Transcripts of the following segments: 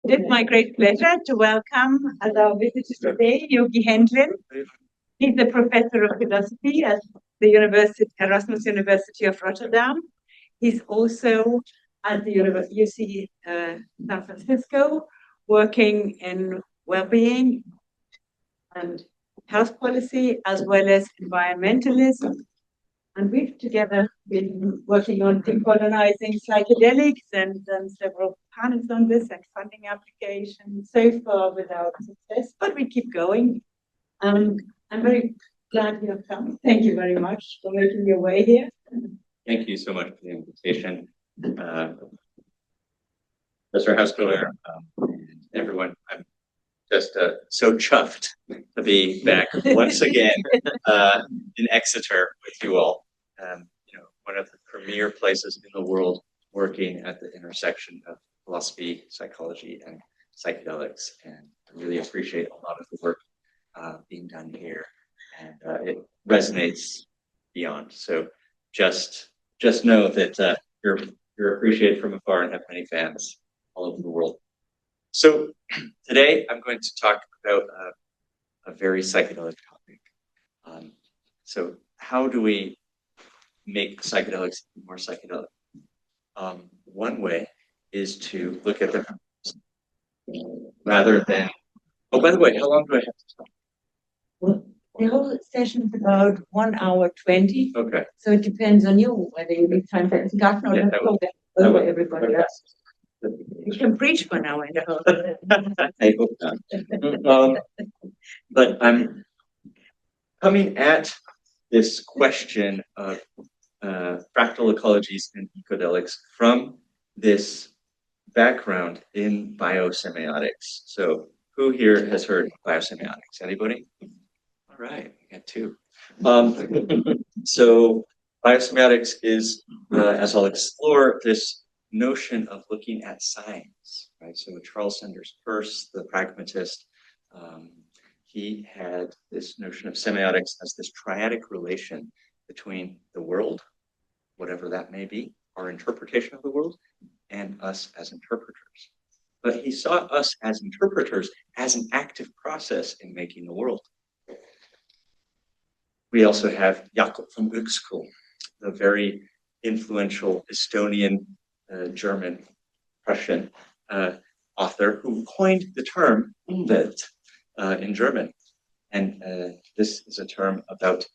It is my great pleasure to welcome as our visitor today, Yogi Hendlin. He's a professor of philosophy at the Erasmus University of Rotterdam. He's also at the UC San Francisco, working in well-being and health policy, as well as environmentalism. And we've together been working on decolonizing psychedelics and done several panels on this and funding applications, so far without success, but we keep going. I'm very glad you have come. Thank you very much for making your way here. Thank you so much for the invitation. Professor Haskell, everyone, I'm just so chuffed to be back once again in Exeter with you all. One of the premier places in the world working at the intersection of philosophy, psychology, and psychedelics. And I really appreciate a lot of the work being done here. And it resonates beyond. So just know that you're appreciated from afar and have many fans all over the world. So today I'm going to talk about a very psychedelic topic. So how do we make psychedelics more psychedelic? One way is to look at them rather than. Oh, by the way, how long do I have to talk? Well, the whole session is about 1 hour 20. Okay. So it depends on you whether you need time for discussion or not over everybody else. You can preach for an hour and a half. I hope not. But I'm coming at this question of fractal ecologies and ecodelics from this background in biosymbiotics. So who here has heard of biosymbiotics? Anybody? All right, we got two. So biosymbiotics is, as I'll explore, this notion of looking at science, right? So Charles Sanders Peirce, the pragmatist, he had this notion of semiotics as this triadic relation between the world, whatever that may be, our interpretation of the world, and us as interpreters. But he saw us as interpreters as an active process in making the world. We also have Jakob von Uexküll, the very influential Estonian, German, Prussian author who coined the term Umwelt in German. And this is a term about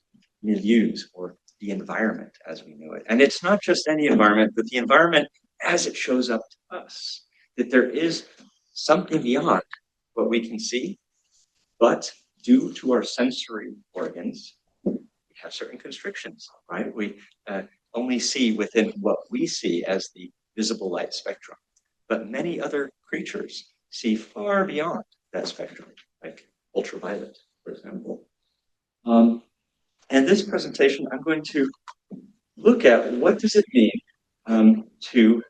milieus, or the environment as we know it. And it's not just any environment, but the environment as it shows up to us. That there is something beyond what we can see, but due to our sensory organs, we have certain constrictions, right? We only see within what we see as the visible light spectrum. But many other creatures see far beyond that spectrum, like ultraviolet, for example. And this presentation, I'm going to look at what does it mean to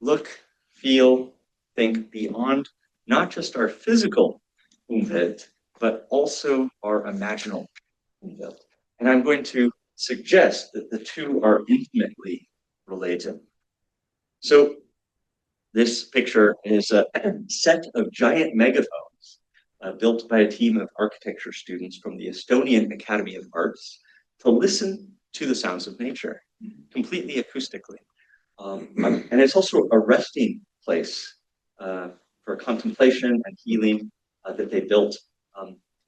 look, feel, think beyond not just our physical Umwelt, but also our imaginal Umwelt. And I'm going to suggest that the two are intimately related. So this picture is a set of giant megaphones built by a team of architecture students from the Estonian Academy of Arts to listen to the sounds of nature, completely acoustically. And it's also a resting place for contemplation and healing that they built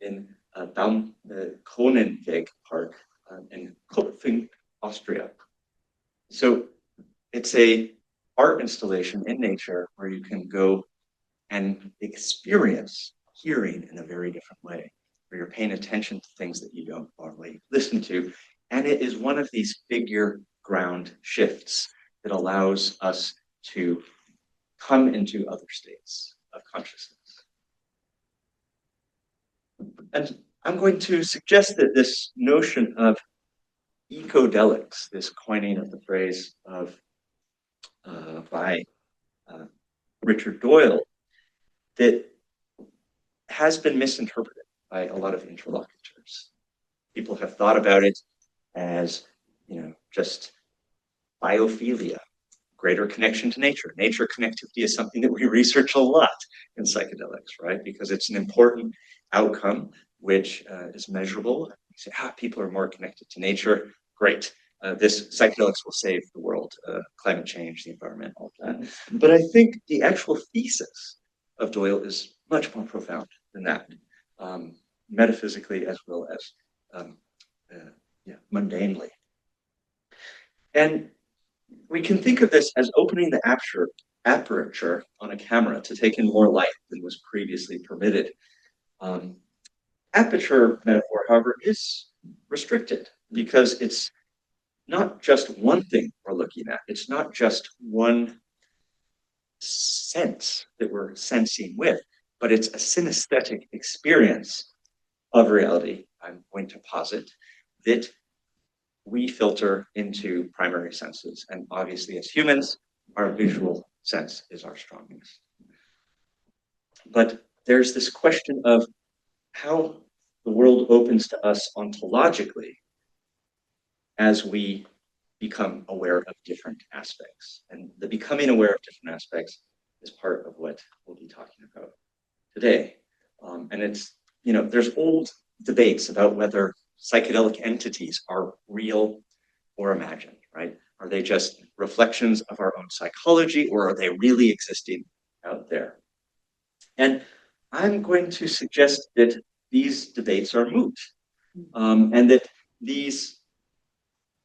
in Kronenweg Park in Kopfing, Austria. So it's a art installation in nature where you can go and experience hearing in a very different way, where you're paying attention to things that you don't normally listen to. And it is one of these figure ground shifts that allows us to come into other states of consciousness. And I'm going to suggest that this notion of ecodelics, this coining of the phrase by Richard Doyle, that has been misinterpreted by a lot of interlocutors. People have thought about it as, just biophilia, greater connection to nature. Nature connectivity is something that we research a lot in psychedelics, right? Because it's an important outcome which is measurable. You say, people are more connected to nature. Great. This psychedelics will save the world, climate change, the environment, all that. But I think the actual thesis of Doyle is much more profound than that, metaphysically as well as mundanely. And we can think of this as opening the aperture on a camera to take in more light than was previously permitted. Aperture metaphor, however, is restricted because it's not just one thing we're looking at. It's not just one sense that we're sensing with, but it's a synesthetic experience of reality, I'm going to posit, that we filter into primary senses. And obviously, as humans, our visual sense is our strongest. But there's this question of how the world opens to us ontologically as we become aware of different aspects. And the becoming aware of different aspects is part of what we'll be talking about today. And it's, there's old debates about whether psychedelic entities are real or imagined, right? Are they just reflections of our own psychology, or are they really existing out there? And I'm going to suggest that these debates are moot, and that these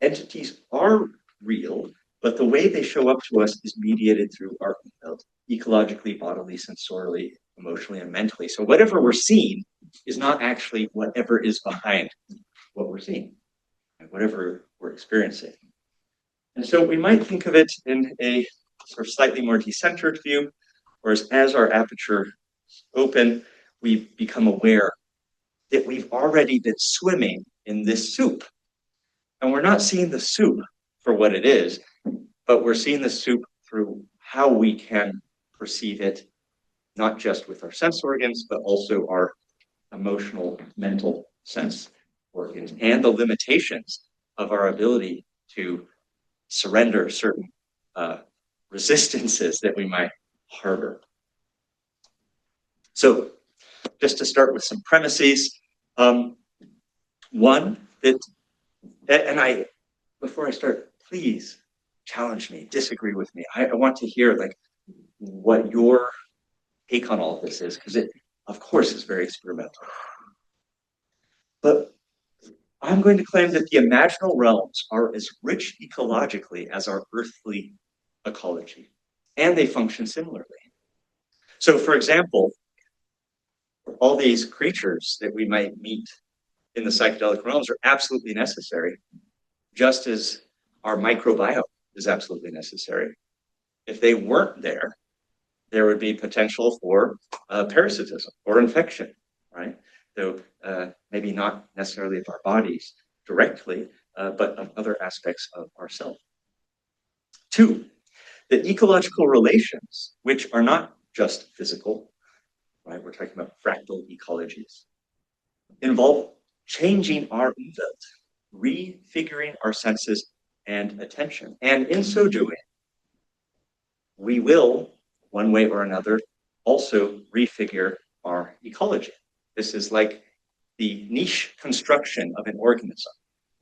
entities are real, but the way they show up to us is mediated through our felt ecologically, bodily, sensorially, emotionally, and mentally. So whatever we're seeing is not actually whatever is behind what we're seeing, and whatever we're experiencing. And so we might think of it in a sort of slightly more decentered view, whereas as our aperture open, we become aware that we've already been swimming in this soup. And we're not seeing the soup for what it is, but we're seeing the soup through how we can perceive it, not just with our sense organs, but also our emotional, mental sense organs, and the limitations of our ability to surrender certain resistances that we might harbor. So just to start with some premises, one, that, before I start, please challenge me, disagree with me. I want to hear what your take on all of this is, because it, of course, is very experimental. But I'm going to claim that the imaginal realms are as rich ecologically as our earthly ecology, and they function similarly. So, for example, all these creatures that we might meet in the psychedelic realms are absolutely necessary, just as our microbiome is absolutely necessary. If they weren't there, there would be potential for parasitism or infection, right? Though maybe not necessarily of our bodies directly, but of other aspects of ourselves. Two, the ecological relations, which are not just physical, right? We're talking about fractal ecologies, involve changing our umwelt, refiguring our senses and attention. And in so doing, we will, one way or another, also refigure our ecology. This is like the niche construction of an organism.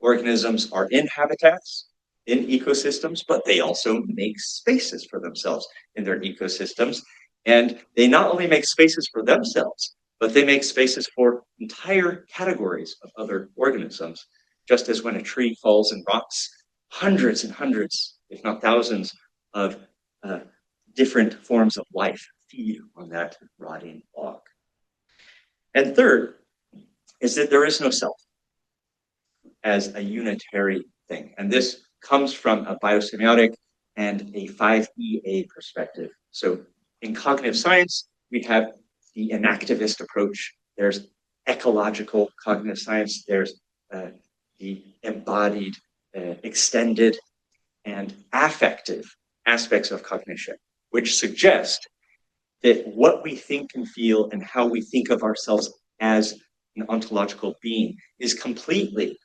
Organisms are in habitats, in ecosystems, but they also make spaces for themselves in their ecosystems. And they not only make spaces for themselves, but they make spaces for entire categories of other organisms, just as when a tree falls and rots, hundreds and hundreds, if not thousands, of different forms of life feed on that rotting log. And third is that there is no self as a unitary thing. And this comes from a biosymbiotic and a 5EA perspective. So in cognitive science, we have the enactivist approach. There's ecological cognitive science. There's the embodied, extended, and affective aspects of cognition, which suggest that what we think and feel and how we think of ourselves as an ontological being is completely,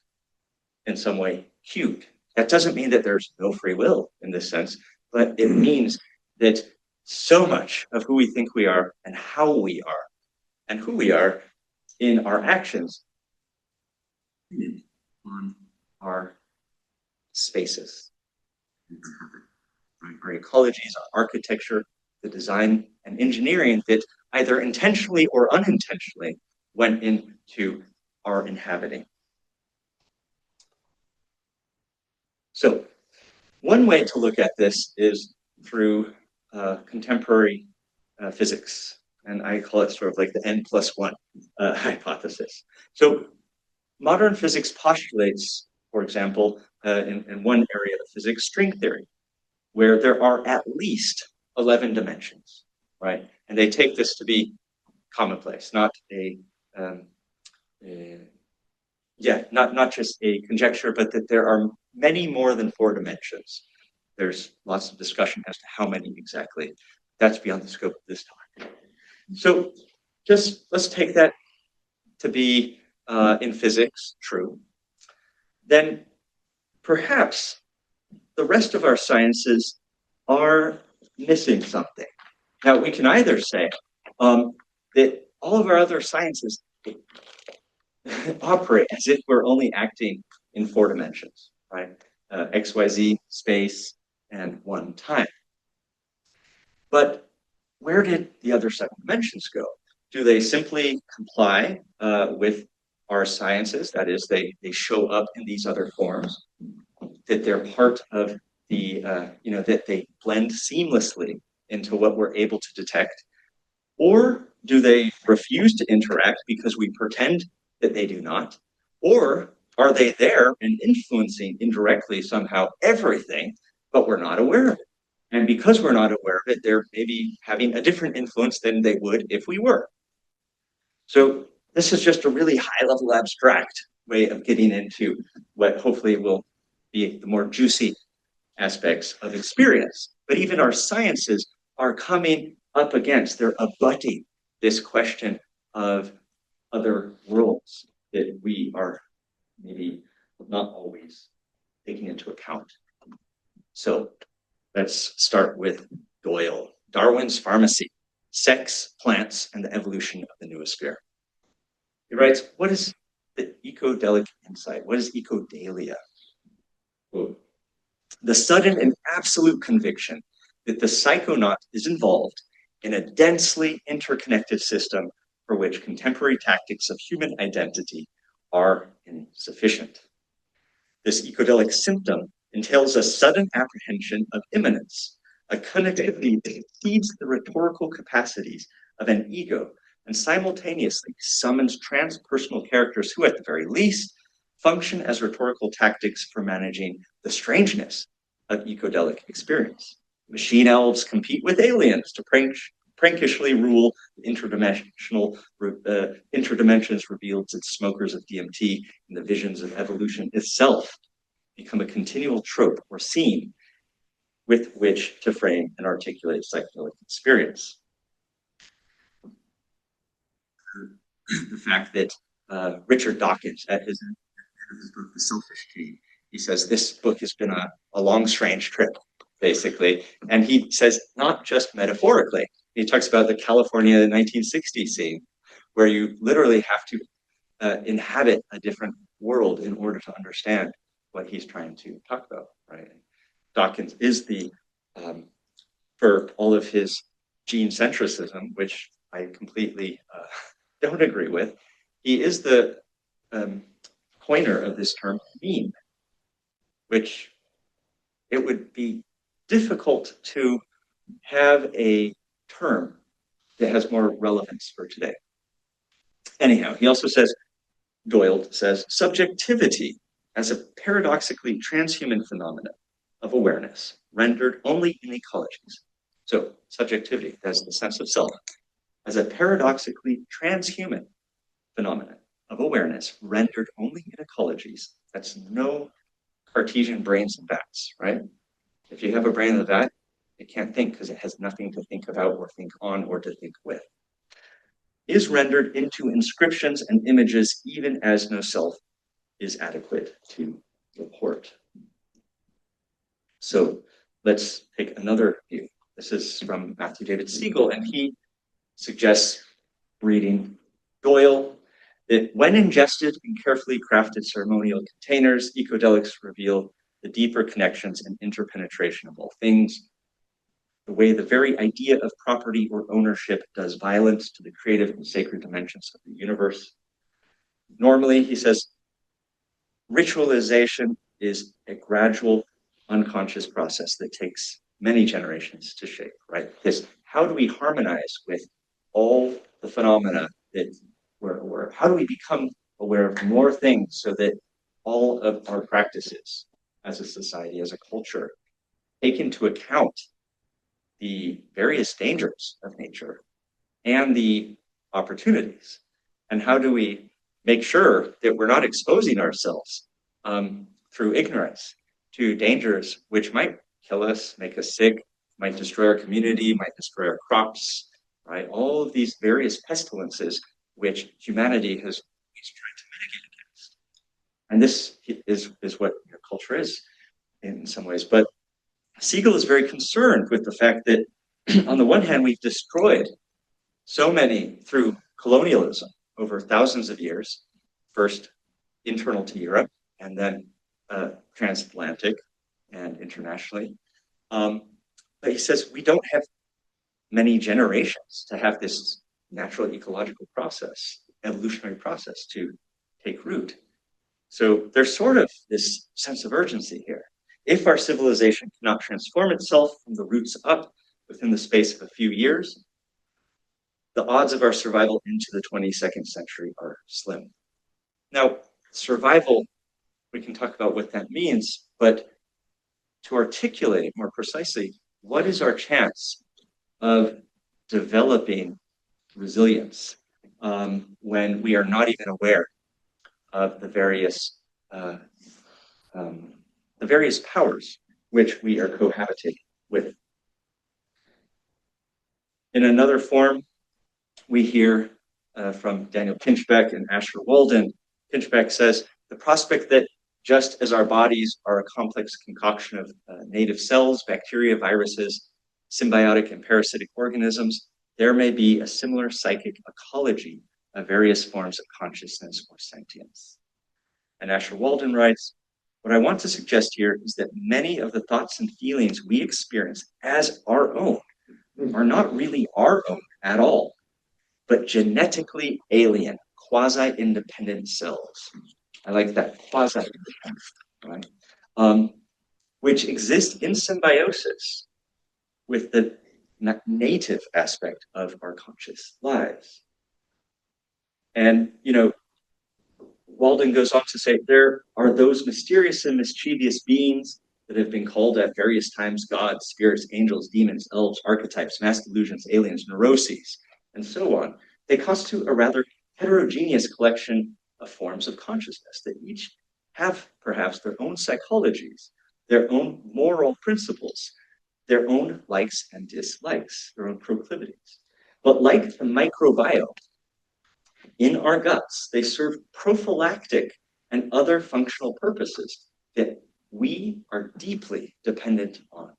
in some way, cued. That doesn't mean that there's no free will in this sense, but it means that so much of who we think we are and how we are and who we are in our actions on our spaces, our ecologies, our architecture, the design and engineering that either intentionally or unintentionally went into our inhabiting. So one way to look at this is through contemporary physics, and I call it sort of like the N+1 hypothesis. So modern physics postulates, for example, in one area of physics, string theory, where there are at least 11 dimensions, right? And they take this to be commonplace, not not just a conjecture, but that there are many more than 4 dimensions. There's lots of discussion as to how many exactly. That's beyond the scope of this talk. So just let's take that to be in physics true. Then perhaps the rest of our sciences are missing something. Now, we can either say that all of our other sciences operate as if we're only acting in 4 dimensions, right? X, Y, Z, space, and 1 time. But where did the other 7 dimensions go? Do they simply comply with our sciences? That is, they show up in these other forms, that they're part of the, that they blend seamlessly into what we're able to detect? Or do they refuse to interact because we pretend that they do not? Or are they there and influencing indirectly somehow everything, but we're not aware of it? And because we're not aware of it, they're maybe having a different influence than they would if we were. So this is just a really high-level abstract way of getting into what hopefully will be the more juicy aspects of experience. But even our sciences are coming up against, they're abutting this question of other worlds that we are maybe not always taking into account. So let's start with Doyle, Darwin's Pharmacy, Sex, Plants, and the Evolution of the Noosphere. He writes, what is the ecodelic insight? What is ecodalia? Quote, the sudden and absolute conviction that the psychonaut is involved in a densely interconnected system for which contemporary tactics of human identity are insufficient. This ecodelic symptom entails a sudden apprehension of immanence, a connectivity that exceeds the rhetorical capacities of an ego and simultaneously summons transpersonal characters who, at the very least, function as rhetorical tactics for managing the strangeness of ecodelic experience. Machine elves compete with aliens to prankishly rule interdimensional interdimensions revealed to smokers of DMT, and the visions of evolution itself become a continual trope or scene with which to frame and articulate psychedelic experience. The fact that Richard Dawkins, at his book, The Selfish Gene, he says this book has been a long, strange trip, basically. And he says, not just metaphorically, he talks about the California 1960s scene, where you literally have to inhabit a different world in order to understand what he's trying to talk about, right? Dawkins is the, for all of his gene centricism, which I completely don't agree with, he is the coiner of this term meme, which it would be difficult to have a term that has more relevance for today. Anyhow, he also says, Doyle says, subjectivity as a paradoxically transhuman phenomenon of awareness rendered only in ecologies. So subjectivity, that's the sense of self, as a paradoxically transhuman phenomenon of awareness rendered only in ecologies. That's no Cartesian brains and vats, right? If you have a brain in the vat, it can't think because it has nothing to think about or think on or to think with. Is rendered into inscriptions and images even as no self is adequate to report. So let's take another view. This is from Matthew David Siegel, and he suggests reading Doyle, that when ingested in carefully crafted ceremonial containers, ecodelics reveal the deeper connections and interpenetration of all things, the way the very idea of property or ownership does violence to the creative and sacred dimensions of the universe. Normally, he says, ritualization is a gradual, unconscious process that takes many generations to shape, right? This, how do we harmonize with all the phenomena that we're aware of? How do we become aware of more things so that all of our practices as a society, as a culture, take into account the various dangers of nature and the opportunities? And how do we make sure that we're not exposing ourselves through ignorance to dangers which might kill us, make us sick, might destroy our community, might destroy our crops, right? All of these various pestilences which humanity has always tried to mitigate against. And this is what culture is in some ways. But Siegel is very concerned with the fact that on the one hand, we've destroyed so many through colonialism over thousands of years, first internal to Europe and then transatlantic and internationally. But he says we don't have many generations to have this natural ecological process, evolutionary process to take root. So there's sort of this sense of urgency here. If our civilization cannot transform itself from the roots up within the space of a few years, the odds of our survival into the 22nd century are slim. Now, survival, we can talk about what that means, but to articulate it more precisely, what is our chance of developing resilience when we are not even aware of the various powers which we are cohabitating with? In another form, we hear from Daniel Pinchbeck and Asher Walden. Pinchbeck says, the prospect that just as our bodies are a complex concoction of native cells, bacteria, viruses, symbiotic and parasitic organisms, there may be a similar psychic ecology of various forms of consciousness or sentience. And Asher Walden writes, what I want to suggest here is that many of the thoughts and feelings we experience as our own are not really our own at all, but genetically alien, quasi-independent cells. I like that, quasi-independent, right? Which exist in symbiosis with the native aspect of our conscious lives. And, Walden goes on to say, there are those mysterious and mischievous beings that have been called at various times gods, spirits, angels, demons, elves, archetypes, mass delusions, aliens, neuroses, and so on. They constitute a rather heterogeneous collection of forms of consciousness that each have perhaps their own psychologies, their own moral principles, their own likes and dislikes, their own proclivities. But like the microbiome in our guts, they serve prophylactic and other functional purposes that we are deeply dependent on.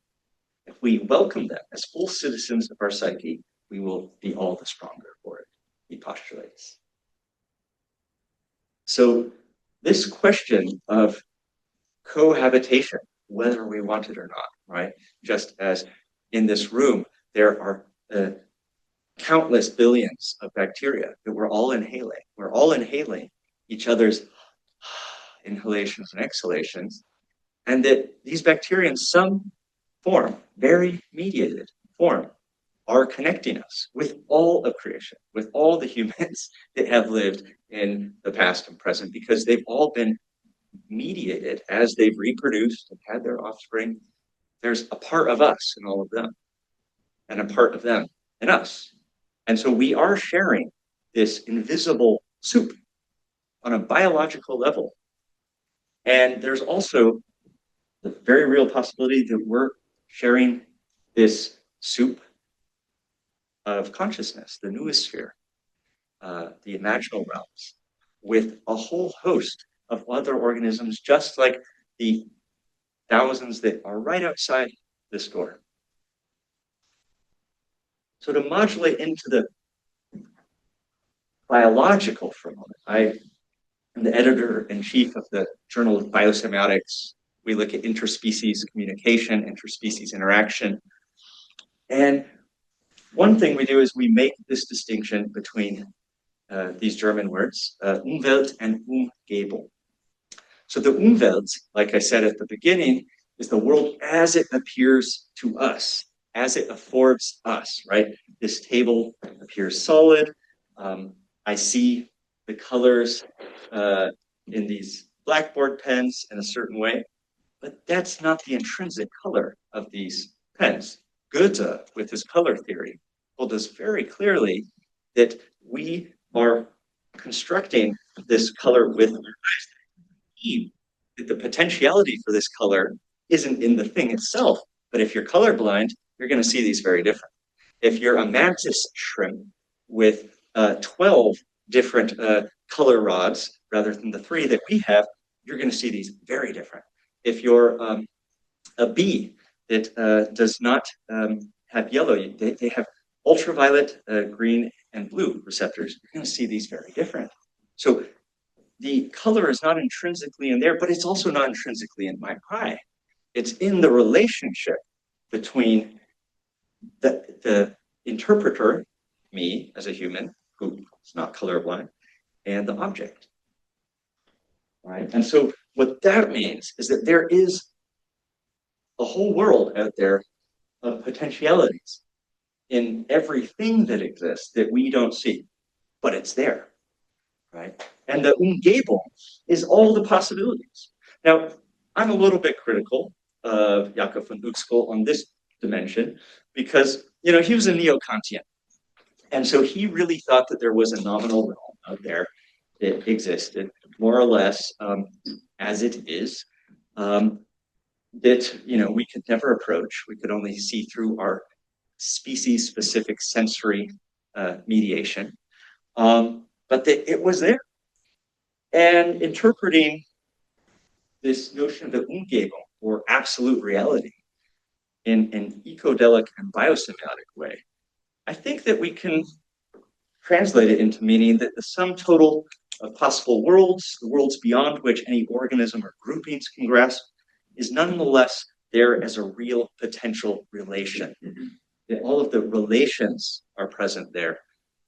If we welcome them as full citizens of our psyche, we will be all the stronger for it, he postulates. So this question of cohabitation, whether we want it or not, right? Just as in this room, there are countless billions of bacteria that we're all inhaling. We're all inhaling each other's inhalations and exhalations, and that these bacteria in some form, very mediated form, are connecting us with all of creation, with all the humans that have lived in the past and present, because they've all been mediated as they've reproduced and had their offspring. There's a part of us in all of them, and a part of them in us. And so we are sharing this invisible soup on a biological level. And there's also the very real possibility that we're sharing this soup of consciousness, the noosphere, the imaginal realms, with a whole host of other organisms, just like the thousands that are right outside the score. So to modulate into the biological for a moment, I am the editor-in-chief of the Journal of Biosymbiotics. We look at interspecies communication, interspecies interaction. And one thing we do is we make this distinction between these German words, Umwelt and Umgebung. So the Umwelt, like I said at the beginning, is the world as it appears to us, as it affords us, right? This table appears solid. I see the colors in these blackboard pens in a certain way, but that's not the intrinsic color of these pens. Goethe, with his color theory, told us very clearly that we are constructing this color with our eyes. That the potentiality for this color isn't in the thing itself, but if you're colorblind, you're going to see these very different. If you're a mantis shrimp with 12 different color rods rather than the 3 that we have, you're going to see these very different. If you're a bee that does not have yellow, they have ultraviolet, green, and blue receptors, you're going to see these very different. So the color is not intrinsically in there, but it's also not intrinsically in my eye. It's in the relationship between the interpreter, me as a human, who is not colorblind, and the object. Right? And so what that means is that there is a whole world out there of potentialities in everything that exists that we don't see, but it's there. Right? And the Umgebung is all the possibilities. Now, I'm a little bit critical of Jakob von Uexküll on this dimension because, you know, he was a neo-Kantian. And so he really thought that there was a nominal realm out there that existed, more or less as it is, that, you know, we could never approach. We could only see through our species-specific sensory mediation. But it was there. And interpreting this notion of the Umgebung, or absolute reality, in an ecodelic and biosymbiotic way, I think that we can translate it into meaning that the sum total of possible worlds, the worlds beyond which any organism or groupings can grasp, is nonetheless there as a real potential relation. That all of the relations are present there,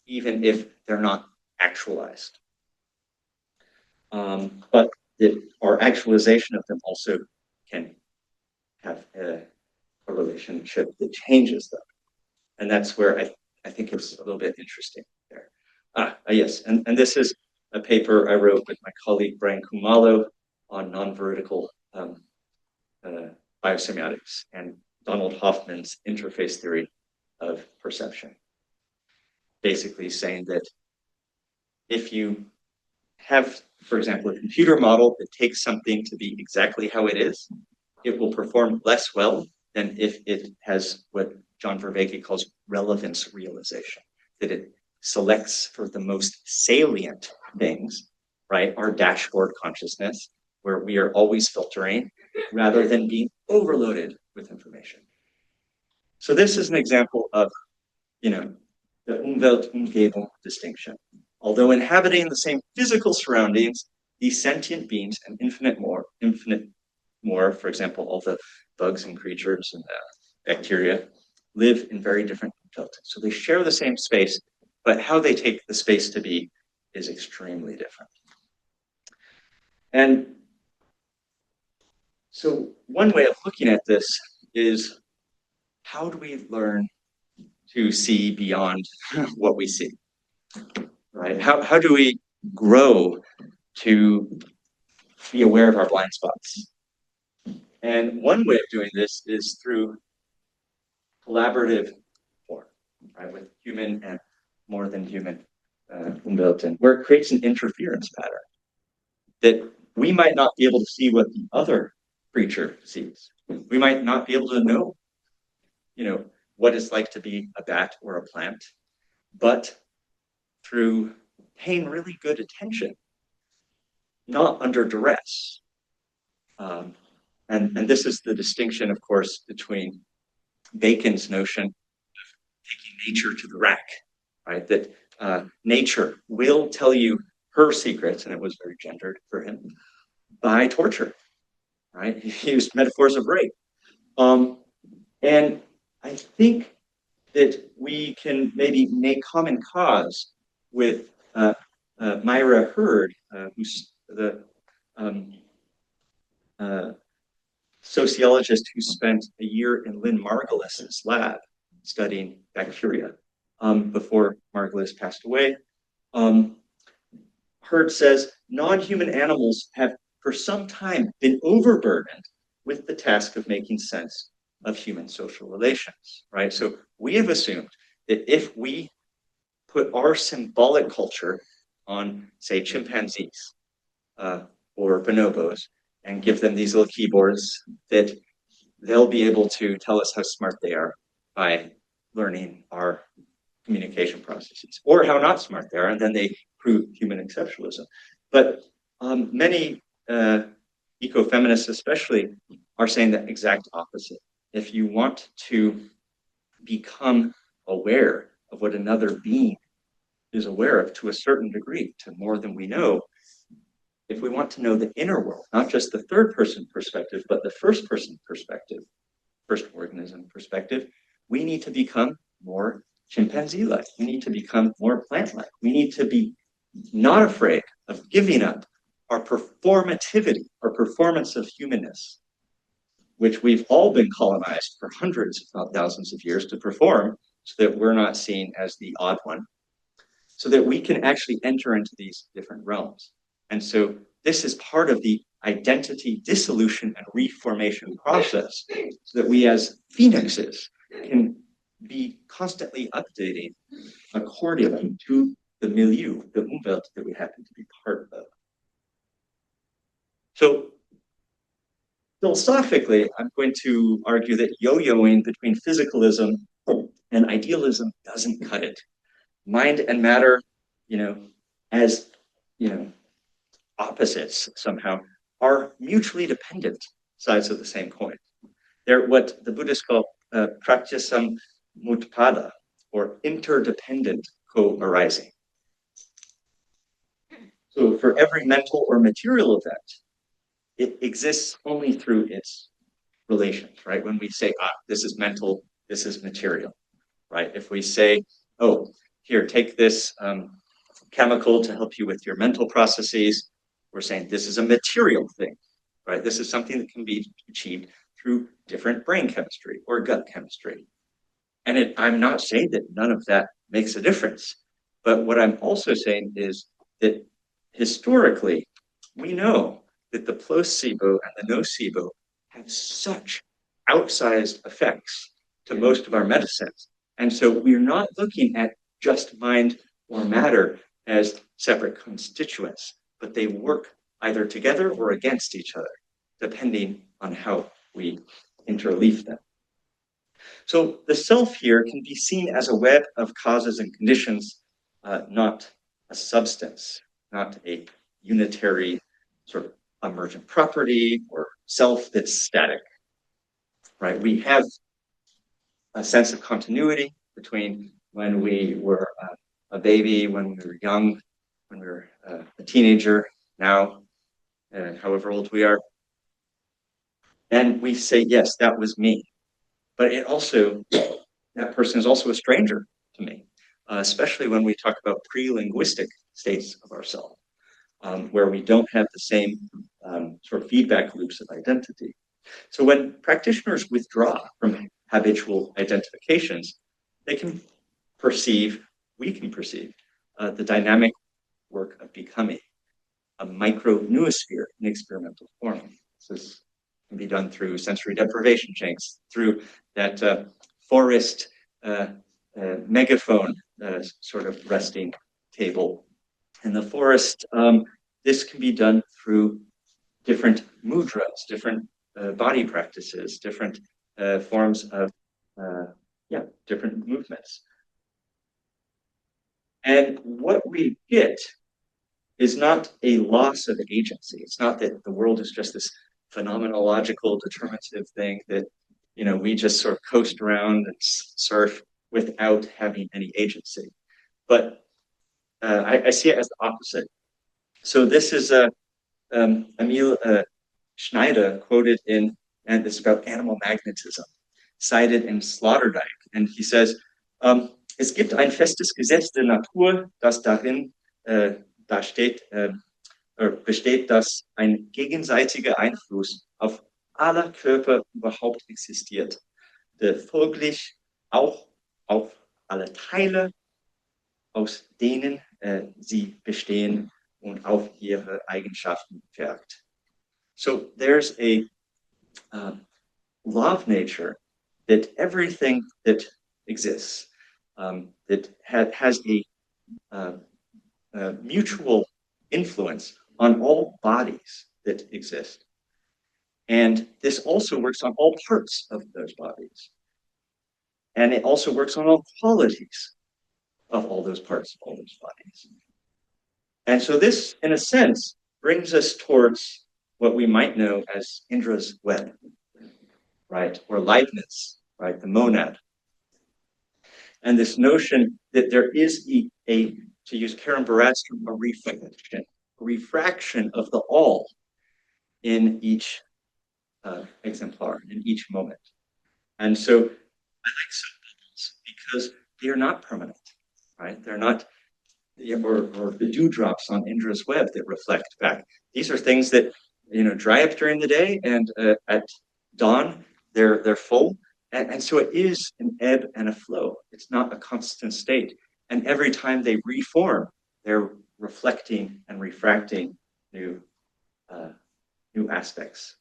even if they're not actualized. But our actualization of them also can have a relationship that changes them. And that's where I think it's a little bit interesting there. Yes, and this is a paper I wrote with my colleague Brian Kumalo on non-vertical biosemiotics and Donald Hoffman's interface theory of perception. Basically saying that if you have, for example, a computer model that takes something to be exactly how it is, it will perform less well than if it has what John Vervaeke calls relevance realization, that it selects for the most salient things, right? Our dashboard consciousness, where we are always filtering rather than being overloaded with information. So this is an example of, you know, the Umwelt-Umgebung distinction. Although inhabiting the same physical surroundings, these sentient beings and infinite more, for example, all the bugs and creatures and bacteria, live in very different Umwelten. So they share the same space, but how they take the space to be is extremely different. And so one way of looking at this is, how do we learn to see beyond what we see? Right? How do we grow to be aware of our blind spots? And one way of doing this is through collaborative form, right, with human and more than human Umwelten, where it creates an interference pattern that we might not be able to see what the other creature sees. We might not be able to know, you know, what it's like to be a bat or a plant, but through paying really good attention, not under duress. And this is the distinction, of course, between Bacon's notion of taking nature to the rack, right? That nature will tell you her secrets, and it was very gendered for him, by torture, right? He used metaphors of rape. And I think that we can maybe make common cause with Myra Hurd, who's the sociologist who spent a year in Lynn Margulis's lab studying bacteria before Margulis passed away. Hurd says non-human animals have for some time been overburdened with the task of making sense of human social relations, right? So we have assumed that if we put our symbolic culture on, say, chimpanzees or bonobos and give them these little keyboards, that they'll be able to tell us how smart they are by learning our communication processes, or how not smart they are, and then they prove human exceptionalism. But many ecofeminists especially are saying the exact opposite. If you want to become aware of what another being is aware of to a certain degree, to more than we know, if we want to know the inner world, not just the third person perspective, but the first person perspective, first organism perspective, we need to become more chimpanzee-like. We need to become more plant-like. We need to be not afraid of giving up our performativity, our performance of humanness, which we've all been colonized for hundreds, if not thousands of years to perform, so that we're not seen as the odd one, so that we can actually enter into these different realms. And so this is part of the identity dissolution and reformation process, so that we as phoenixes can be constantly updating according to the milieu, the umwelt that we happen to be part of. So philosophically, I'm going to argue that yo-yoing between physicalism and idealism doesn't cut it. Mind and matter, as, opposites somehow, are mutually dependent sides of the same coin. They're what the Buddhists call pratyasam mutpada, or interdependent co-arising. So for every mental or material event, it exists only through its relations, right? When we say, this is mental, this is material, right? If we say, oh, here, take this chemical to help you with your mental processes, we're saying this is a material thing, right? This is something that can be achieved through different brain chemistry or gut chemistry. And I'm not saying that none of that makes a difference. But what I'm also saying is that historically, we know that the placebo and the nocebo have such outsized effects to most of our medicines. And so we're not looking at just mind or matter as separate constituents, but they work either together or against each other, depending on how we interleave them. So the self here can be seen as a web of causes and conditions, not a substance, not a unitary sort of emergent property or self that's static, right? We have a sense of continuity between when we were a baby, when we were young, when we were a teenager, now, however old we are. And we say, yes, that was me. But it also, that person is also a stranger to me, especially when we talk about pre-linguistic states of ourselves, where we don't have the same sort of feedback loops of identity. So when practitioners withdraw from habitual identifications, they can perceive, we can perceive, the dynamic work of becoming a micro-noosphere in experimental form. This can be done through sensory deprivation changes, through that forest megaphone sort of resting table in the forest. This can be done through different mudras, different body practices, different forms of, different movements. And what we get is not a loss of agency. It's not that the world is just this phenomenological determinative thing that, we just sort of coast around and surf without having any agency. But I see it as the opposite. So this is Emil Schneider quoted in, and this is about animal magnetism, cited in Sloterdijk. And he says, es gibt ein festes Gesetz der Natur, das darin besteht, dass ein gegenseitiger Einfluss auf alle Körper überhaupt existiert, der folglich auch auf alle Teile, aus denen sie bestehen und auf ihre Eigenschaften wirkt. So there's a law of nature that everything that exists, that has a mutual influence on all bodies that exist. And this also works on all parts of those bodies. And it also works on all qualities of all those parts of all those bodies. And so this, in a sense, brings us towards what we might know as Indra's web, right? Or Leibniz, right? The monad. And this notion that there is to use Karen Barat's term, a refraction of the all in each exemplar, in each moment. And so I like soap bubbles because they are not permanent, right? They're not, or the dewdrops on Indra's web that reflect back. These are things that, dry up during the day, and at dawn, they're full. And so it is an ebb and a flow. It's not a constant state. And every time they reform, they're reflecting and refracting new aspects.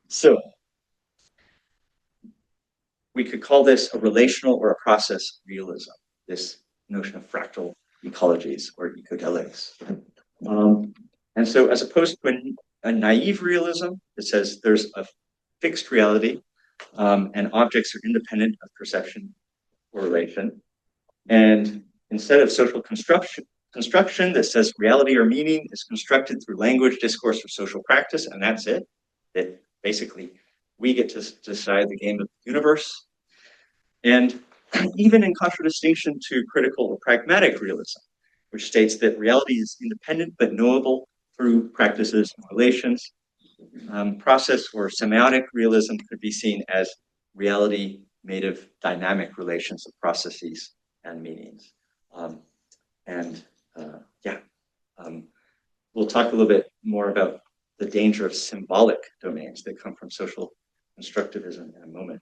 So we could call this a relational or a process realism, this notion of fractal ecologies or ecodelics. And so as opposed to a naive realism that says there's a fixed reality and objects are independent of perception or relation, and instead of social construction that says reality or meaning is constructed through language, discourse, or social practice, and that's it, that basically we get to decide the game of the universe. And even in contradistinction to critical or pragmatic realism, which states that reality is independent but knowable through practices and relations, process or semiotic realism could be seen as reality made of dynamic relations of processes and meanings. We'll talk a little bit more about the danger of symbolic domains that come from social constructivism in a moment.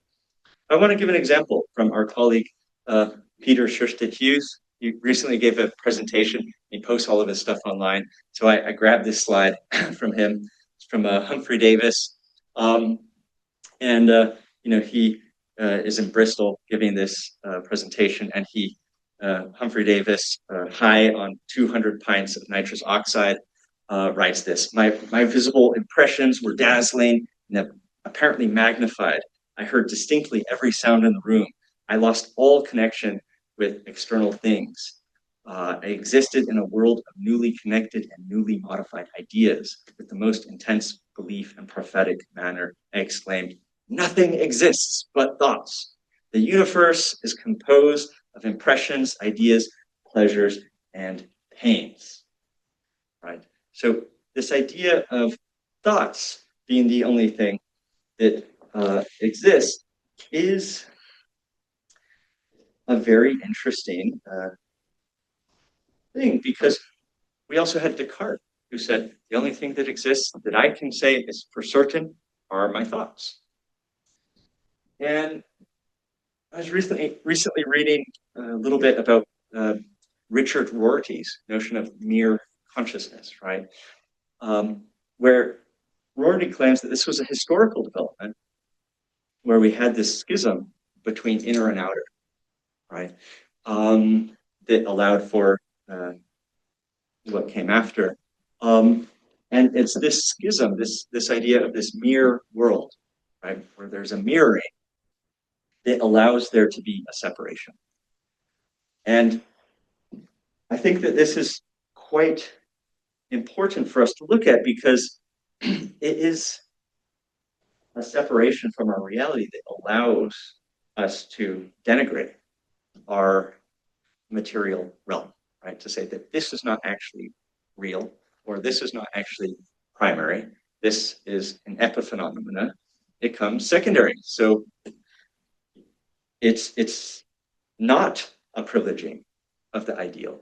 I want to give an example from our colleague, Peter Scherstedt-Hughes. He recently gave a presentation. He posts all of his stuff online. So I grabbed this slide from him. It's from Humphrey Davis. He is in Bristol giving this presentation, and Humphrey Davis, high on 200 pints of nitrous oxide, writes this: My visible impressions were dazzling and apparently magnified. I heard distinctly every sound in the room. I lost all connection with external things. I existed in a world of newly connected and newly modified ideas. With the most intense belief and prophetic manner, I exclaimed, "Nothing exists but thoughts. The universe is composed of impressions, ideas, pleasures, and pains." Right? So this idea of thoughts being the only thing that exists is a very interesting thing, because we also had Descartes, who said the only thing that exists that I can say is for certain are my thoughts. And I was recently reading a little bit about Richard Rorty's notion of mere consciousness, right? Where Rorty claims that this was a historical development where we had this schism between inner and outer, right? That allowed for what came after. And it's this schism, this idea of this mirror world, right? Where there's a mirroring that allows there to be a separation. And I think that this is quite important for us to look at, because it is a separation from our reality that allows us to denigrate our material realm, right? To say that this is not actually real, or this is not actually primary. This is an epiphenomena. It comes secondary. So it's not a privileging of the ideal.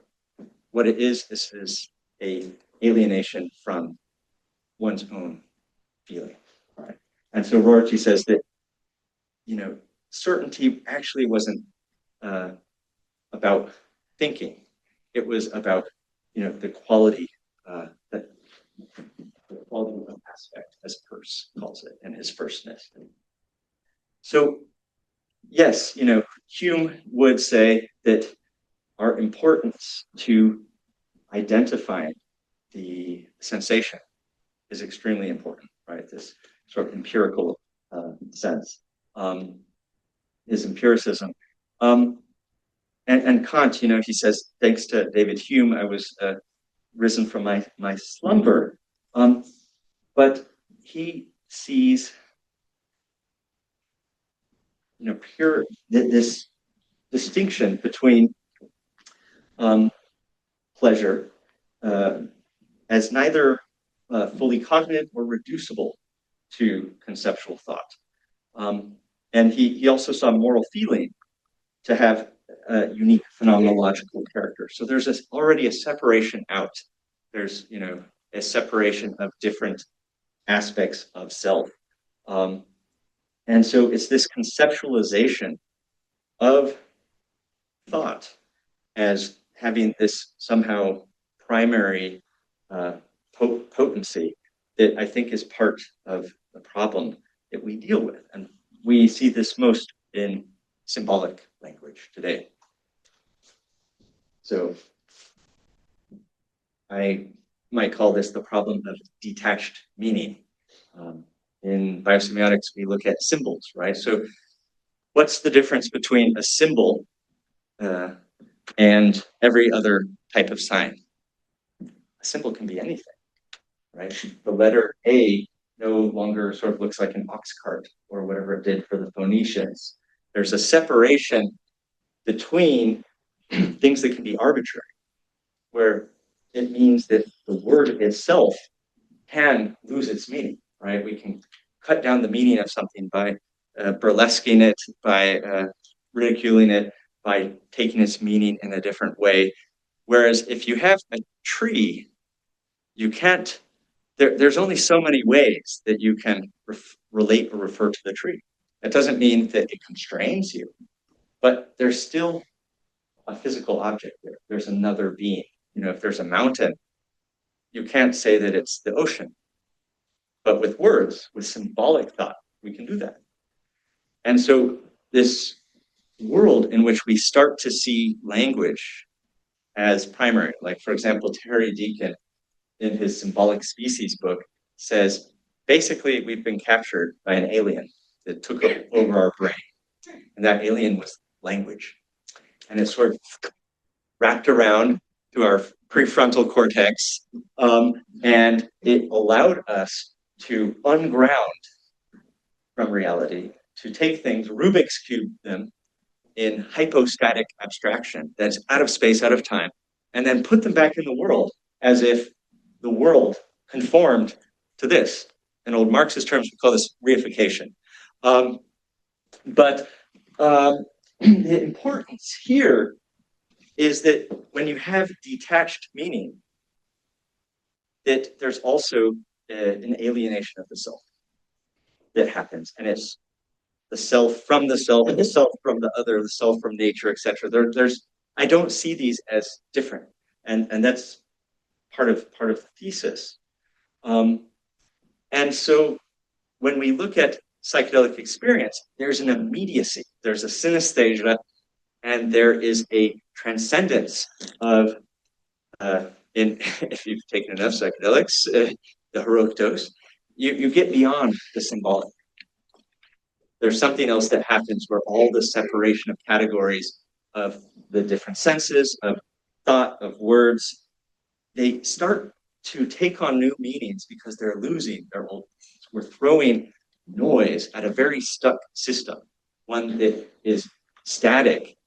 What it is, this is a alienation from one's own feeling, right? And so Rorty says that, you know, certainty actually wasn't about thinking. It was about, you know, the quality, the quality of aspect, as Peirce calls it, and his firstness. So, yes, you know, Hume would say that our importance to identifying the sensation is extremely important, right? This sort of empirical sense is empiricism. And Kant, you know, he says, thanks to David Hume, I was risen from my slumber. But he sees, you know, this distinction between pleasure as neither fully cognitive or reducible to conceptual thought. And he also saw moral feeling to have a unique phenomenological character. So there's already a separation out. There's, you know, a separation of different aspects of self. And so it's this conceptualization of thought as having this somehow primary potency that I think is part of the problem that we deal with. And we see this most in symbolic language today. So I might call this the problem of detached meaning. In biosemiotics, we look at symbols, right? So what's the difference between a symbol and every other type of sign? A symbol can be anything, right? The letter A no longer sort of looks like an ox cart or whatever it did for the Phoenicians. There's a separation between things that can be arbitrary, where it means that the word itself can lose its meaning, right? We can cut down the meaning of something by burlesquing it, by ridiculing it, by taking its meaning in a different way. Whereas if you have a tree, you can't, there's only so many ways that you can relate or refer to the tree. That doesn't mean that it constrains you, but there's still a physical object there. There's another being. You know, if there's a mountain, you can't say that it's the ocean. But with words, with symbolic thought, we can do that. And so this world in which we start to see language as primary, like, for example, Terry Deacon in his Symbolic Species book says, basically, we've been captured by an alien that took over our brain. And that alien was language. And it sort of wrapped around to our prefrontal cortex, and it allowed us to unground from reality, to take things, Rubik's Cube them in hypostatic abstraction, that's out of space, out of time, and then put them back in the world as if the world conformed to this. In old Marxist terms, we call this reification. But the importance here is that when you have detached meaning, that there's also an alienation of the self that happens, and it's the self from the self, the self from the other, the self from nature, etc. I don't see these as different, and that's part of the thesis. And so when we look at psychedelic experience, there's an immediacy, there's a synesthesia, and there is a transcendence of, if you've taken enough psychedelics, the heroic dose, you get beyond the symbolic. There's something else that happens where all the separation of categories of the different senses, of thought, of words, they start to take on new meanings because they're losing their old meanings. We're throwing noise at a very stuck system, one that is static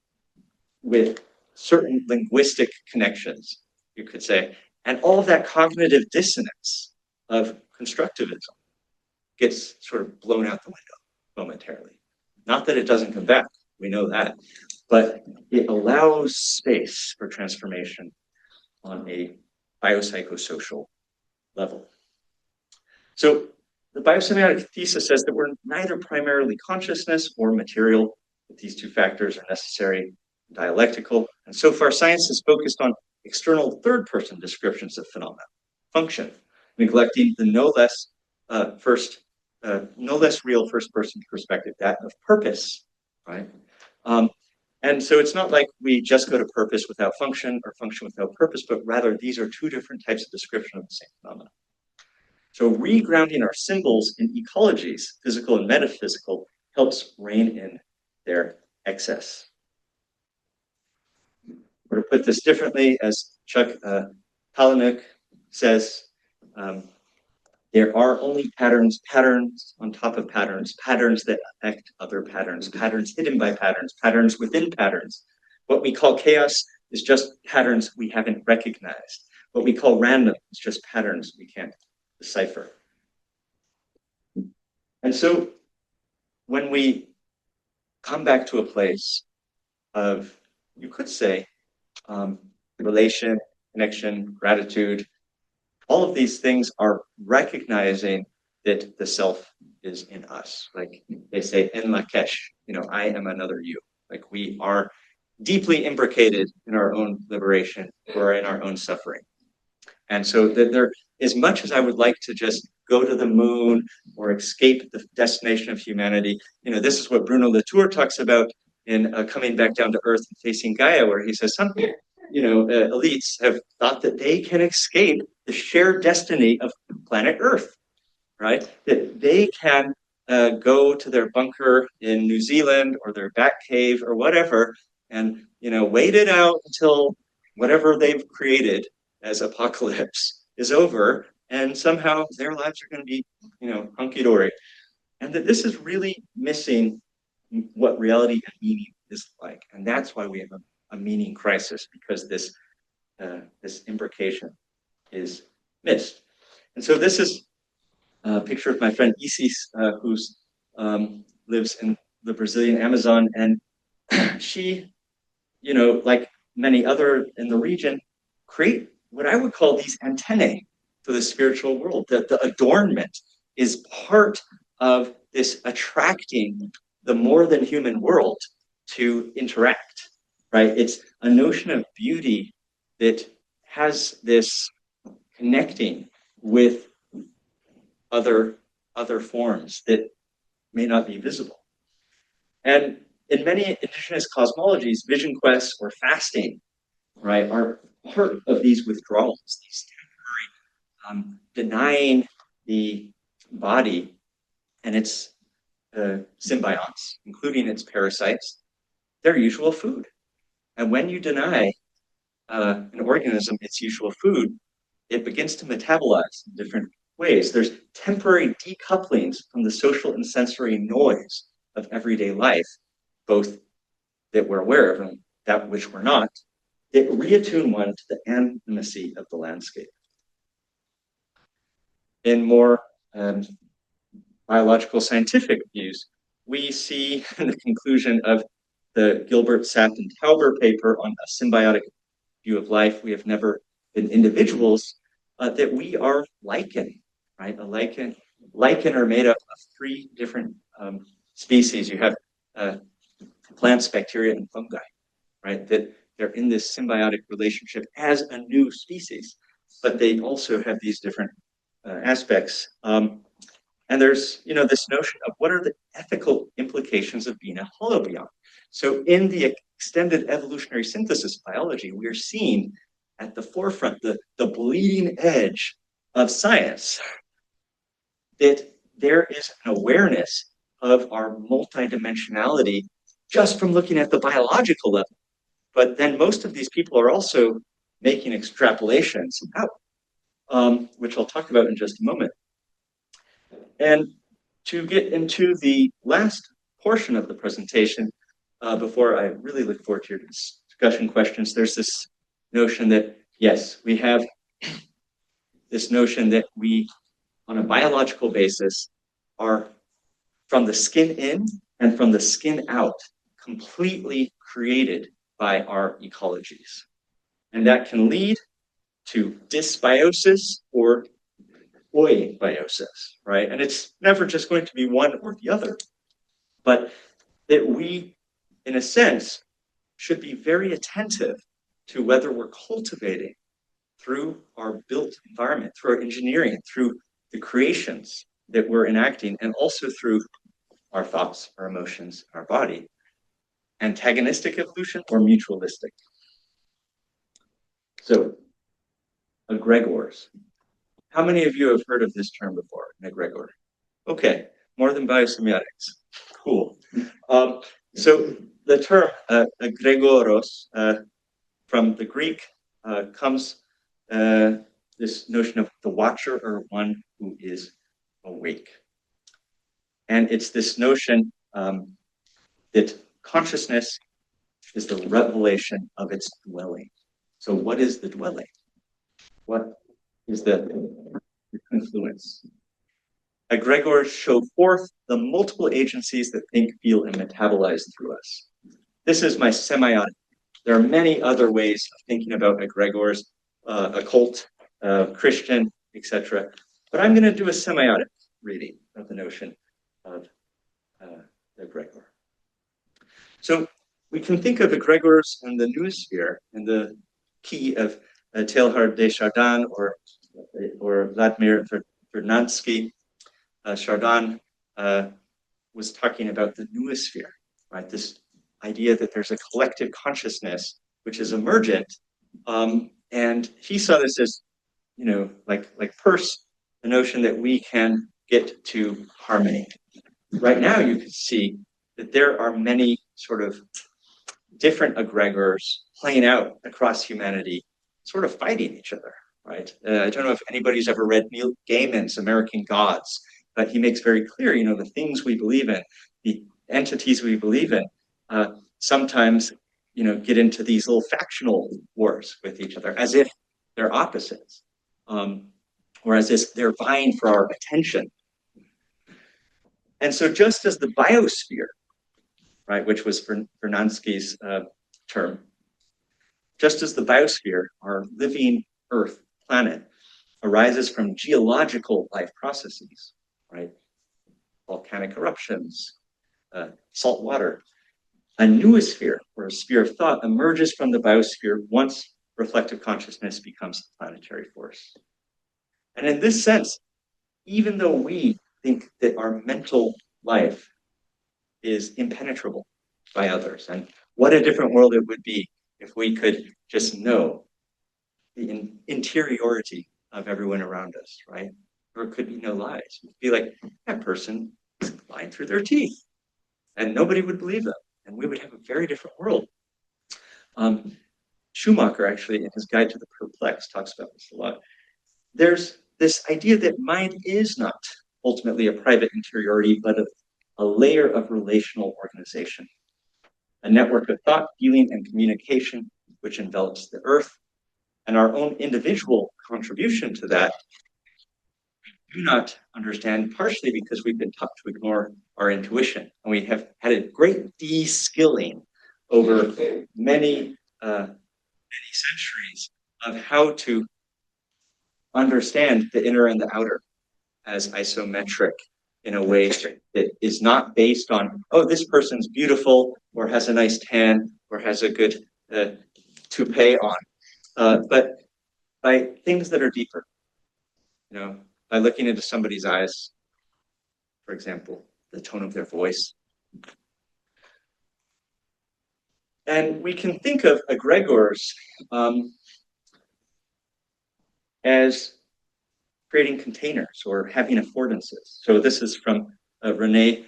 with certain linguistic connections, you could say, and all of that cognitive dissonance of constructivism gets sort of blown out the window momentarily. Not that it doesn't come back, we know that, but it allows space for transformation on a biopsychosocial level. So the biosymbiotic thesis says that we're neither primarily consciousness or material, that these two factors are necessary and dialectical. And so far, science is focused on external third-person descriptions of phenomena, function, neglecting the no less real first-person perspective, that of purpose, right? And so it's not like we just go to purpose without function or function without purpose, but rather these are two different types of description of the same phenomena. So regrounding our symbols in ecologies, physical and metaphysical, helps rein in their excess. Or to put this differently, as Chuck Palahniuk says, there are only patterns on top of patterns that affect other patterns hidden by patterns within patterns. What we call chaos is just patterns we haven't recognized. What we call random is just patterns we can't decipher. And so when we come back to a place of, you could say, relation, connection, gratitude, all of these things are recognizing that the self is in us. Like they say, en lakesh, I am another you. Like we are deeply imbricated in our own liberation or in our own suffering. And so that there, as much as I would like to just go to the moon or escape the destination of humanity, this is what Bruno Latour talks about in Coming Back Down to Earth and Facing Gaia, where he says something, elites have thought that they can escape the shared destiny of planet Earth, right? That they can go to their bunker in New Zealand or their bat cave or whatever and, wait it out until whatever they've created as apocalypse is over, and somehow their lives are going to be, hunky-dory. And that this is really missing what reality and meaning is like. And that's why we have a meaning crisis, because this imbrication is missed. And so this is a picture of my friend Isis, who lives in the Brazilian Amazon. And she, like many other in the region, create what I would call these antennae to the spiritual world. The adornment is part of this attracting the more than human world to interact, right? It's a notion of beauty that has this connecting with other forms that may not be visible. And in many indigenous cosmologies, vision quests or fasting, right, are part of these withdrawals, these temporary denying the body and its symbionts, including its parasites, their usual food. And when you deny an organism its usual food, it begins to metabolize in different ways. There's temporary decouplings from the social and sensory noise of everyday life, both that we're aware of and that which we're not, that reattune one to the animacy of the landscape. In more biological scientific views, we see the conclusion of the Gilbert, Sapp, and Tauber paper on a symbiotic view of life. We have never been individuals, that we are lichen, right? Lichen are made up of three different species. You have plants, bacteria, and fungi, right? That they're in this symbiotic relationship as a new species, but they also have these different aspects. And there's, this notion of what are the ethical implications of being a holobiont. So in the extended evolutionary synthesis biology, we're seeing at the forefront, the bleeding edge of science, that there is an awareness of our multidimensionality just from looking at the biological level. But then most of these people are also making extrapolations out, which I'll talk about in just a moment. And to get into the last portion of the presentation, before I really look forward to your discussion questions, there's this notion that, yes, we have this notion that we, on a biological basis, are from the skin in and from the skin out, completely created by our ecologies. And that can lead to dysbiosis or oibiosis, right? And it's never just going to be one or the other, but that we, in a sense, should be very attentive to whether we're cultivating through our built environment, through our engineering, through the creations that we're enacting, and also through our thoughts, our emotions, our body, antagonistic evolution or mutualistic. So, egregores. How many of you have heard of this term before, an egregor? Okay, more than biosymbiotics. Cool. So the term egregoros from the Greek comes this notion of the watcher or one who is awake. And it's this notion that consciousness is the revelation of its dwelling. So what is the dwelling? What is the influence? Egregores show forth the multiple agencies that think, feel, and metabolize through us. This is my semiotic. There are many other ways of thinking about egregores, occult, Christian, etc. But I'm going to do a semiotic reading of the notion of egregor. So we can think of egregores in the noosphere, in the key of Teilhard de Chardin or Vladimir Vernadsky. Chardin was talking about the noosphere, right? This idea that there's a collective consciousness which is emergent, and he saw this as, you know, like Peirce, the notion that we can get to harmony. Right now, you can see that there are many sort of different egregores playing out across humanity, sort of fighting each other, right? I don't know if anybody's ever read Neil Gaiman's American Gods, but he makes very clear, you know, the things we believe in, the entities we believe in, sometimes, you know, get into these little factional wars with each other, as if they're opposites, or as if they're vying for our attention. And so just as the biosphere, right, which was Vernadsky's term, just as the biosphere, our living Earth planet, arises from geological life processes, right? Volcanic eruptions, salt water. A noosphere, or a sphere of thought, emerges from the biosphere once reflective consciousness becomes a planetary force. And in this sense, even though we think that our mental life is impenetrable by others, and what a different world it would be if we could just know the interiority of everyone around us, right? There could be no lies. It'd be like, that person is lying through their teeth, and nobody would believe them, and we would have a very different world. Schumacher, actually, in his Guide to the Perplexed, talks about this a lot. There's this idea that mind is not ultimately a private interiority, but a layer of relational organization, a network of thought, feeling, and communication which envelops the earth, and our own individual contribution to that do not understand, partially because we've been taught to ignore our intuition, and we have had a great de-skilling over many centuries of how to understand the inner and the outer as isometric in a way that is not based on, oh, this person's beautiful or has a nice tan or has a good toupee on, but by things that are deeper, you know, by looking into somebody's eyes, for example, the tone of their voice. And we can think of egregores as creating containers or having affordances. So this is from Rene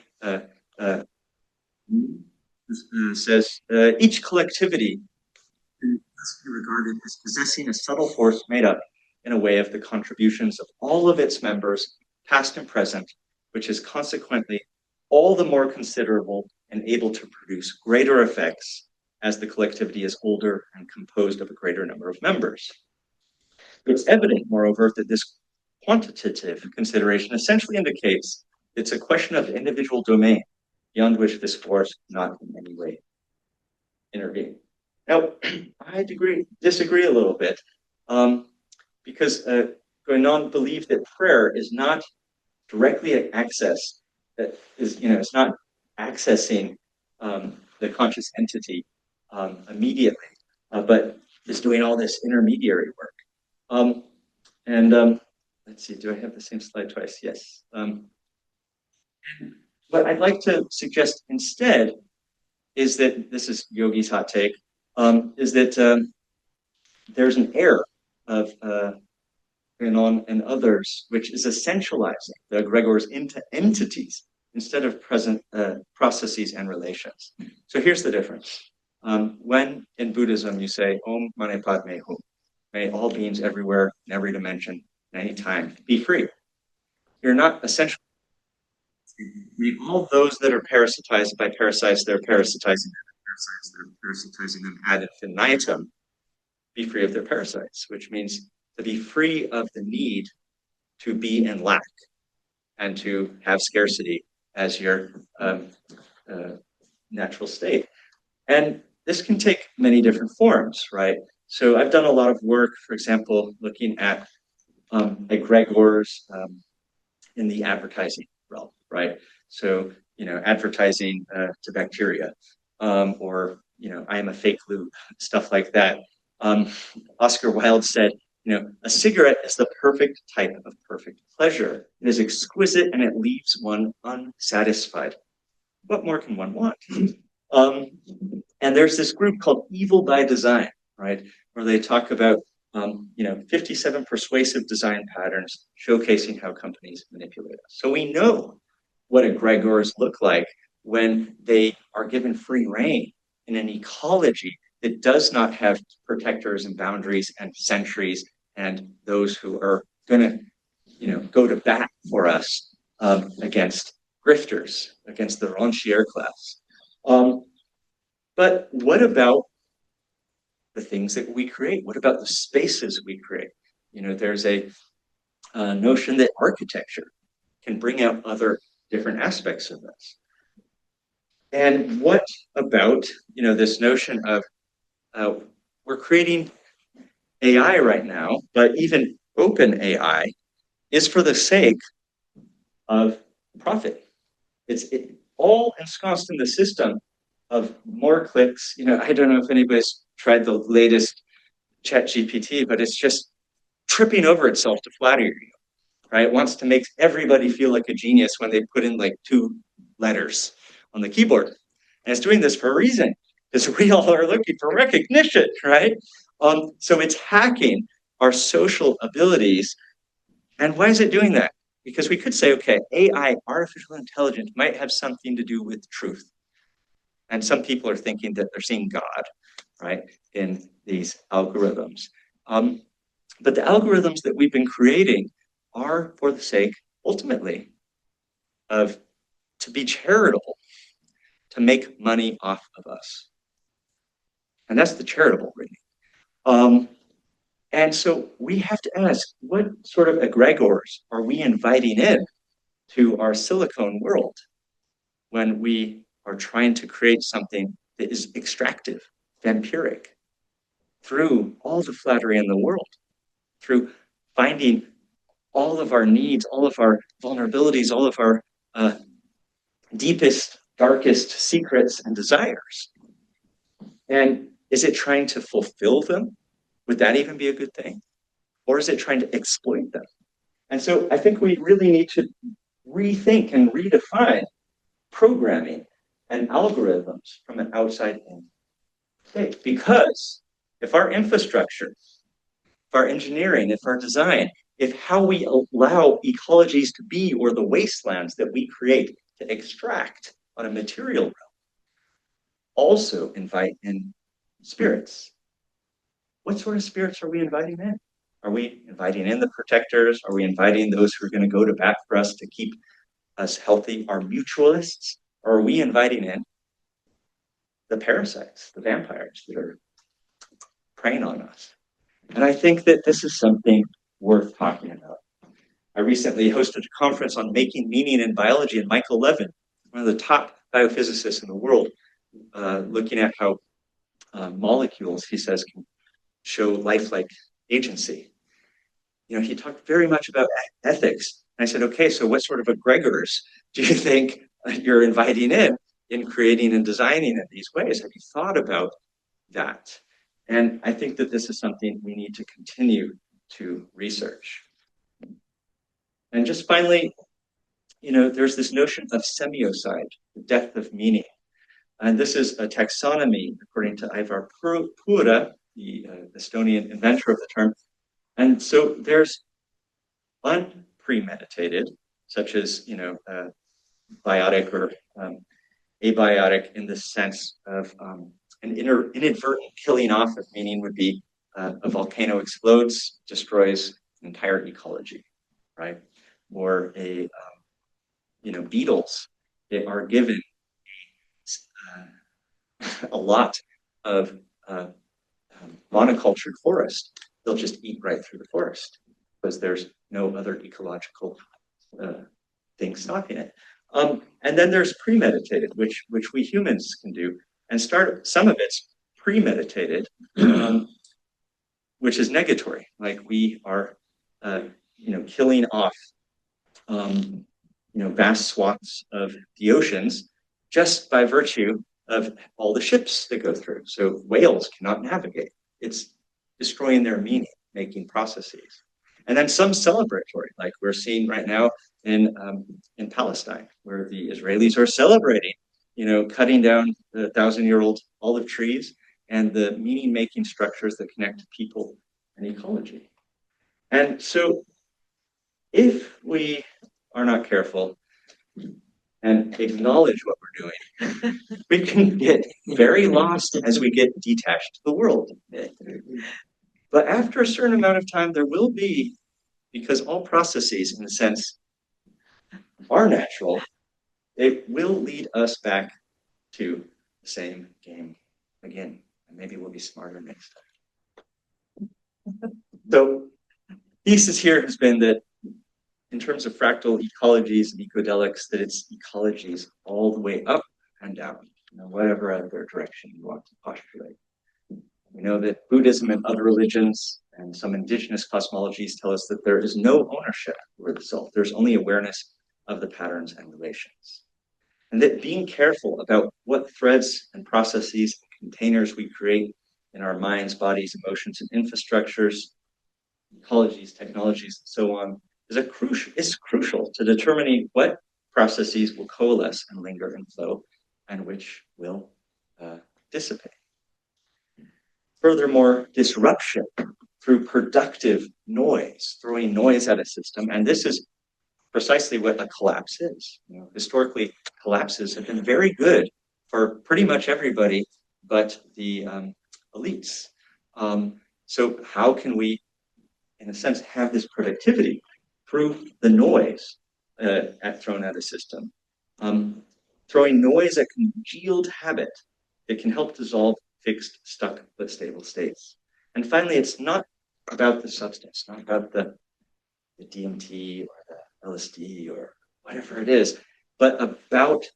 says, each collectivity must be regarded as possessing a subtle force made up in a way of the contributions of all of its members, past and present, which is consequently all the more considerable and able to produce greater effects as the collectivity is older and composed of a greater number of members. It's evident, moreover, that this quantitative consideration essentially indicates it's a question of individual domain beyond which this force not in any way intervene. Now, I disagree a little bit because Guénon believed that prayer is not directly access, that is, it's not accessing the conscious entity immediately, but is doing all this intermediary work. Let's see, do I have the same slide twice? Yes. What I'd like to suggest instead is that, this is Yogi's hot take, is that there's an error of Guénon and others, which is essentializing the egregores into entities instead of present processes and relations. So here's the difference. When in Buddhism you say, Om Mani Padme Hum, may all beings everywhere, in every dimension, in any time, be free. You're not essentially, all those that are parasitized by parasites, they're parasitizing them ad infinitum, be free of their parasites, which means to be free of the need to be in lack and to have scarcity as your natural state. And this can take many different forms, right? So I've done a lot of work, for example, looking at egregores in the advertising realm, right? So, advertising to bacteria, or, I am a fake lube, stuff like that. Oscar Wilde said, a cigarette is the perfect type of perfect pleasure. It is exquisite and it leaves one unsatisfied. What more can one want? And there's this group called Evil by Design, right? Where they talk about 57 persuasive design patterns showcasing how companies manipulate us. So we know what egregores look like when they are given free rein in an ecology that does not have protectors and boundaries and sentries and those who are going to, go to bat for us against grifters, against the rentier class. But what about the things that we create? What about the spaces we create? There's a notion that architecture can bring out other different aspects of this. And what about, this notion of we're creating AI right now, but even open AI is for the sake of profit. It's all ensconced in the system of more clicks. I don't know if anybody's tried the latest ChatGPT, but it's just tripping over itself to flatter you, right? It wants to make everybody feel like a genius when they put in like 2 letters on the keyboard. And it's doing this for a reason, because we all are looking for recognition, right? So it's hacking our social abilities. And why is it doing that? Because we could say, okay, AI, artificial intelligence, might have something to do with truth. And some people are thinking that they're seeing God, right, in these algorithms. But the algorithms that we've been creating are for the sake, ultimately, of to be charitable, to make money off of us. And that's the charitable reading. And so we have to ask, what sort of egregores are we inviting in to our silicone world when we are trying to create something that is extractive, vampiric, through all the flattery in the world, through finding all of our needs, all of our vulnerabilities, all of our deepest, darkest secrets and desires. And is it trying to fulfill them? Would that even be a good thing? Or is it trying to exploit them? And so I think we really need to rethink and redefine programming and algorithms from an outside-in state. Because if our infrastructure, if our engineering, if our design, if how we allow ecologies to be, or the wastelands that we create to extract on a material realm, also invite in spirits. What sort of spirits are we inviting in? Are we inviting in the protectors? Are we inviting those who are going to go to bat for us to keep us healthy are mutualists, or are we inviting in the parasites, the vampires that are preying on us? And I think that this is something worth talking about. I recently hosted a conference on making meaning in biology, and Michael Levin, one of the top biophysicists in the world, looking at how molecules, he says, can show lifelike agency. He talked very much about ethics. And I said, okay, so what sort of egregors do you think you're inviting in creating and designing in these ways? Have you thought about that? And I think that this is something we need to continue to research. And just finally, there's this notion of semiocide, the death of meaning. And this is a taxonomy, according to Ivar Pura, the Estonian inventor of the term. And so there's unpremeditated, such as, biotic or abiotic in the sense of an inadvertent killing off of meaning would be a volcano explodes, destroys an entire ecology, right? Or beetles that are given a lot of monocultured forest, they'll just eat right through the forest because there's no other ecological thing stopping it. And then there's premeditated, which we humans can do, and some of it's premeditated, which is negatory, like we are, killing off, vast swaths of the oceans just by virtue of all the ships that go through. So whales cannot navigate. It's destroying their meaning, making processes. And then some celebratory, like we're seeing right now in Palestine, where the Israelis are celebrating, cutting down the 1,000-year-old olive trees and the meaning-making structures that connect people and ecology. And so if we are not careful and acknowledge what we're doing, we can get very lost as we get detached to the world. But after a certain amount of time, there will be, because all processes, in a sense, are natural, it will lead us back to the same game again. And maybe we'll be smarter next time. So, thesis here has been that in terms of fractal ecologies and ecodelics, that it's ecologies all the way up and down, whatever other direction you want to postulate. We know that Buddhism and other religions and some indigenous cosmologies tell us that there is no ownership over the self. There's only awareness of the patterns and relations. And that being careful about what threads and processes and containers we create in our minds, bodies, emotions, and infrastructures, ecologies, technologies, and so on, is crucial to determining what processes will coalesce and linger and flow, and which will dissipate. Furthermore, disruption through productive noise, throwing noise at a system, and this is precisely what a collapse is. Historically, collapses have been very good for pretty much everybody but the elites. So how can we, in a sense, have this productivity through the noise thrown at a system? Throwing noise at congealed habit that can help dissolve fixed, stuck, but stable states. And finally, it's not about the substance, not about the DMT or the LSD or whatever it is, but about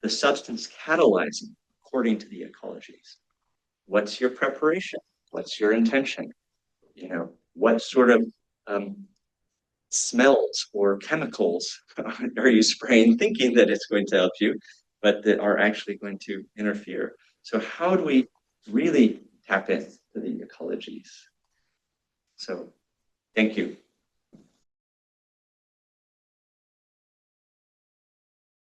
the substance catalyzing according to the ecologies. What's your preparation? What's your intention? What sort of smells or chemicals are you spraying thinking that it's going to help you, but that are actually going to interfere? So how do we really tap into the ecologies? So thank you.